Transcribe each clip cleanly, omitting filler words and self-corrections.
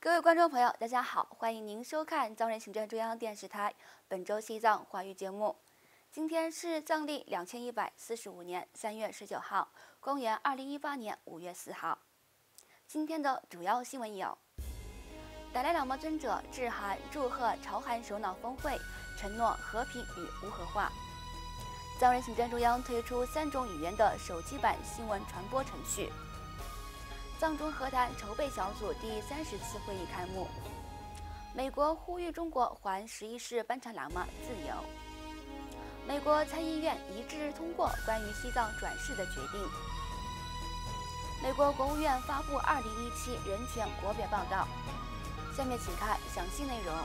各位观众朋友，大家好，欢迎您收看藏人行政中央电视台本周西藏华语节目。今天是藏历2145年3月19号，公元2018年5月4号。今天的主要新闻有：达赖喇嘛尊者致函祝贺朝韩首脑峰会，承诺和平与无核化。藏人行政中央推出3种语言的手机版新闻传播程序。藏中和谈筹备小组第30次会议开幕。美国呼吁中国还11世班禅喇嘛自由。美国参议院一致通过关于西藏转世的决定。美国国务院发布2017人权国别报告。下面请看详细内容。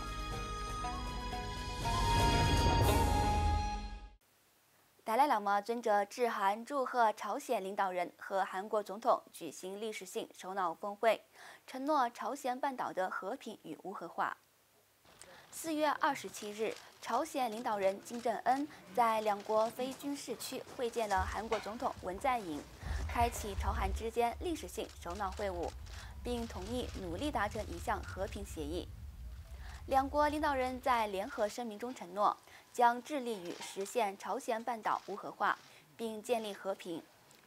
达赖喇嘛尊者致函祝贺朝鲜领导人和韩国总统举行历史性首脑峰会，承诺朝鲜半岛的和平与无核化。4月27日，朝鲜领导人金正恩在两国非军事区会见了韩国总统文在寅，开启朝韩之间历史性首脑会晤，并同意努力达成一项和平协议。两国领导人在联合声明中承诺，将致力于实现朝鲜半岛无核化，并建立和平。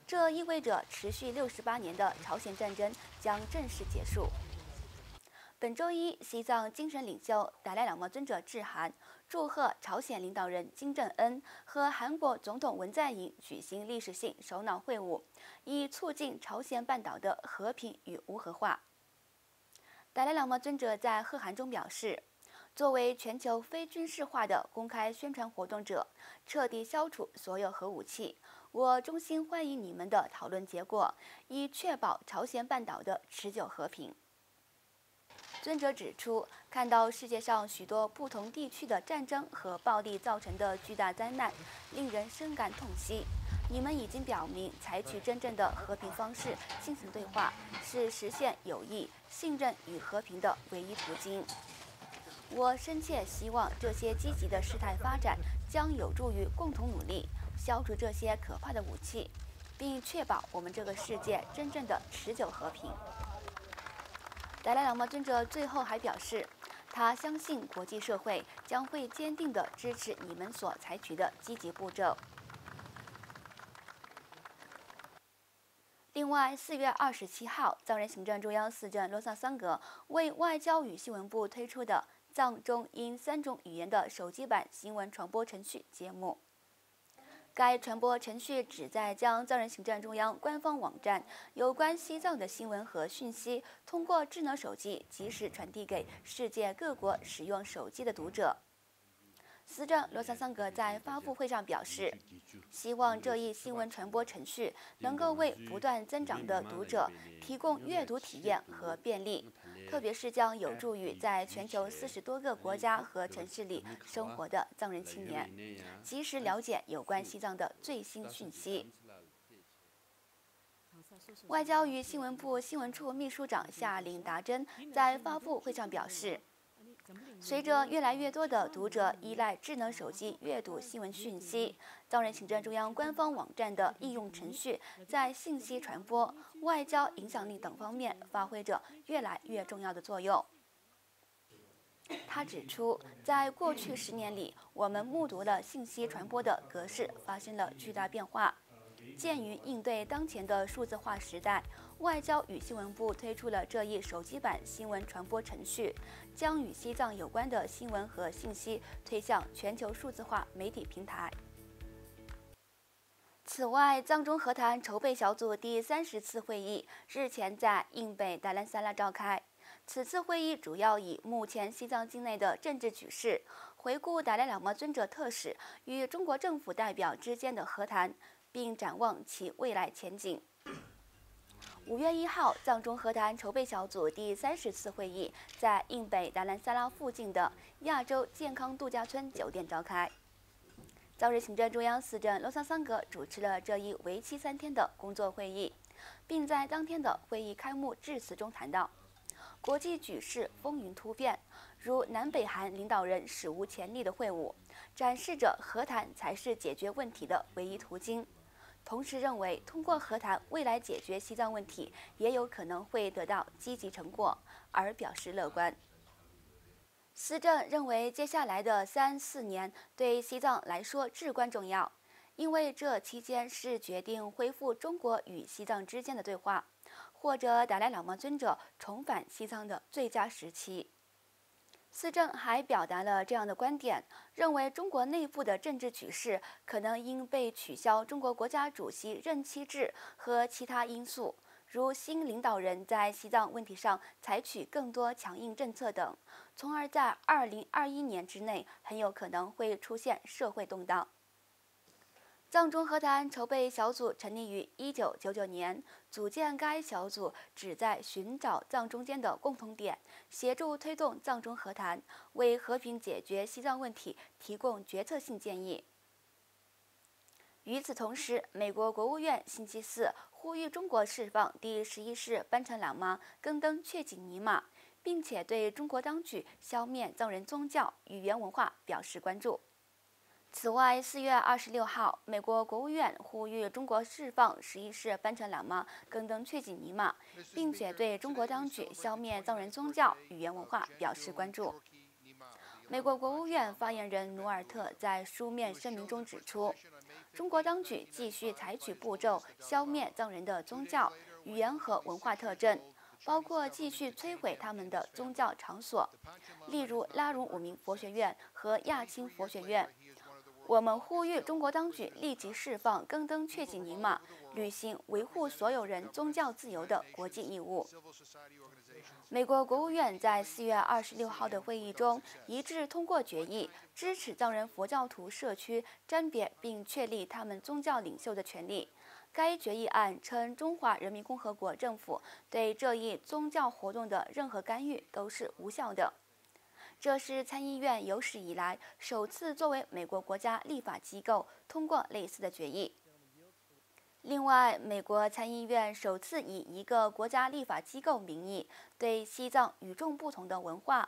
这意味着持续68年的朝鲜战争将正式结束。本周一，西藏精神领袖达赖喇嘛尊者致函，祝贺朝鲜领导人金正恩和韩国总统文在寅举行历史性首脑会晤，以促进朝鲜半岛的和平与无核化。达赖喇嘛尊者在贺函中表示，作为全球非军事化的公开宣传活动者，彻底消除所有核武器。我衷心欢迎你们的讨论结果，以确保朝鲜半岛的持久和平。尊者指出，看到世界上许多不同地区的战争和暴力造成的巨大灾难，令人深感痛惜。你们已经表明，采取真正的和平方式进行对话，是实现友谊、信任与和平的唯一途径。我深切希望这些积极的事态发展将有助于共同努力，消除这些可怕的武器，并确保我们这个世界真正的持久和平。达赖喇嘛尊者最后还表示，他相信国际社会将会坚定地支持你们所采取的积极步骤。另外，4月27号，藏人行政中央司政罗萨桑格为外交与新闻部推出的藏中英3种语言的手机版新闻传播程序揭幕。该传播程序旨在将藏人行政中央官方网站有关西藏的新闻和讯息，通过智能手机及时传递给世界各国使用手机的读者。司政罗萨桑格在发布会上表示，希望这一新闻传播程序能够为不断增长的读者提供阅读体验和便利，特别是将有助于在全球40多个国家和城市里生活的藏人青年，及时了解有关西藏的最新讯息。外交与新闻部新闻处秘书长夏令达珍在发布会上表示，随着越来越多的读者依赖智能手机阅读新闻讯息，藏人行政中央官方网站的应用程序在信息传播、外交影响力等方面发挥着越来越重要的作用。他指出，在过去10年里，我们目睹了信息传播的格式发生了巨大变化。鉴于应对当前的数字化时代，外交与新闻部推出了这一手机版新闻传播程序，将与西藏有关的新闻和信息推向全球数字化媒体平台。此外，藏中和谈筹备小组第30次会议日前在印北达兰萨拉召开。此次会议主要以目前西藏境内的政治局势、回顾达赖喇嘛尊者特使与中国政府代表之间的和谈，并展望其未来前景。5月1号，藏中和谈筹备小组第30次会议在印北达兰萨拉附近的亚洲健康度假村酒店召开。藏人行政中央司政罗萨桑格主持了这一为期3天的工作会议，并在当天的会议开幕致辞中谈到，国际局势风云突变，如南北韩领导人史无前例的会晤，展示着和谈才是解决问题的唯一途径。同时认为通过和谈未来解决西藏问题也有可能会得到积极成果，而表示乐观。司政认为，接下来的3、4年对西藏来说至关重要，因为这期间是决定恢复中国与西藏之间的对话，或者达赖喇嘛尊者重返西藏的最佳时期。司政还表达了这样的观点，认为中国内部的政治局势可能因被取消中国国家主席任期制和其他因素，如新领导人在西藏问题上采取更多强硬政策等，从而在2021年之内很有可能会出现社会动荡。藏中和谈筹备小组成立于1999年，组建该小组旨在寻找藏中间的共同点，协助推动藏中和谈，为和平解决西藏问题提供决策性建议。与此同时，美国国务院星期四呼吁中国释放第11世班禅喇嘛更登确景尼玛，并且对中国当局消灭藏人宗教、语言文化表示关注。此外，4月26号，美国国务院呼吁中国释放11世班禅喇嘛更登确景尼玛，并且对中国当局消灭藏人宗教、语言文化表示关注。美国国务院发言人努尔特在书面声明中指出，中国当局继续采取步骤消灭藏人的宗教、语言和文化特征，包括继续摧毁他们的宗教场所，例如拉荣五明佛学院和亚青佛学院。我们呼吁中国当局立即释放更登确景尼玛，履行维护所有人宗教自由的国际义务。美国国务院在4月26号的会议中一致通过决议，支持藏人佛教徒社区甄别并确立他们宗教领袖的权利。该决议案称，中华人民共和国政府对这一宗教活动的任何干预都是无效的。这是参议院有史以来首次作为美国国家立法机构通过类似的决议。另外，美国参议院首次以一个国家立法机构名义对西藏与众不同的文化、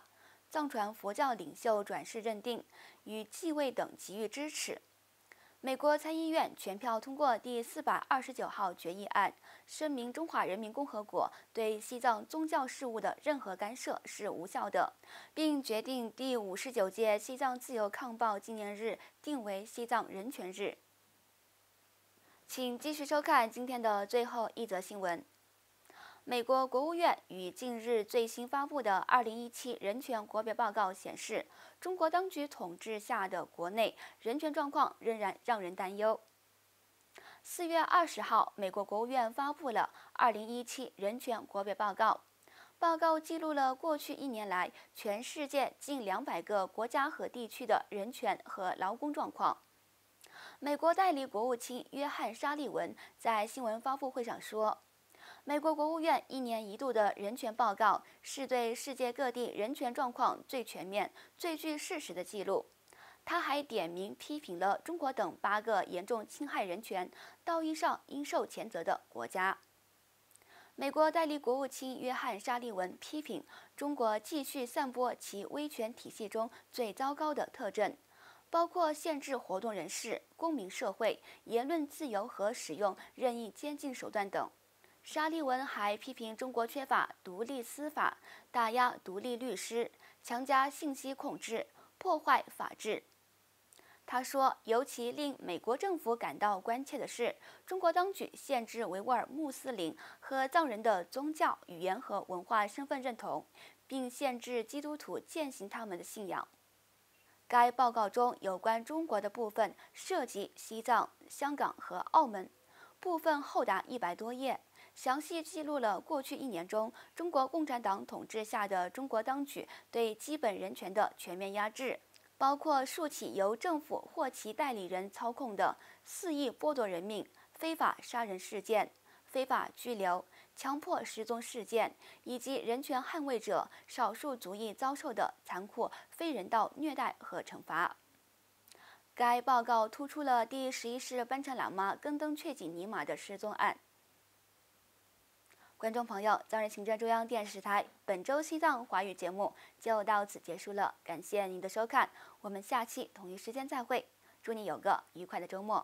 藏传佛教领袖转世认定与继位等给予支持。美国参议院全票通过第429号决议案，声明中华人民共和国对西藏宗教事务的任何干涉是无效的，并决定第59届西藏自由抗暴纪念日定为西藏人权日。请继续收看今天的最后一则新闻。美国国务院于近日最新发布的2017人权国别报告显示，中国当局统治下的国内人权状况仍然让人担忧。4月20号，美国国务院发布了2017人权国别报告。报告记录了过去1年来全世界近200个国家和地区的人权和劳工状况。美国代理国务卿约翰·沙利文在新闻发布会上说，美国国务院1年1度的人权报告是对世界各地人权状况最全面、最具事实的记录。他还点名批评了中国等8个严重侵害人权、道义上应受谴责的国家。美国代理国务卿约翰·沙利文批评中国继续散播其威权体系中最糟糕的特征，包括限制活动人士、公民社会、言论自由和使用任意监禁手段等。沙利文还批评中国缺乏独立司法、打压独立律师、强加信息控制、破坏法治。他说，尤其令美国政府感到关切的是，中国当局限制维吾尔穆斯林和藏人的宗教、语言和文化身份认同，并限制基督徒践行他们的信仰。该报告中有关中国的部分涉及西藏、香港和澳门，部分厚达100多页，详细记录了过去1年中中国共产党统治下的中国当局对基本人权的全面压制，包括数起由政府或其代理人操控的肆意剥夺人命、非法杀人事件、非法拘留、强迫失踪事件，以及人权捍卫者、少数族裔遭受的残酷非人道虐待和惩罚。该报告突出了第11世班禅喇嘛更登确景尼玛的失踪案。观众朋友，藏人行政中央电视台本周西藏华语节目就到此结束了，感谢您的收看，我们下期同一时间再会，祝你有个愉快的周末。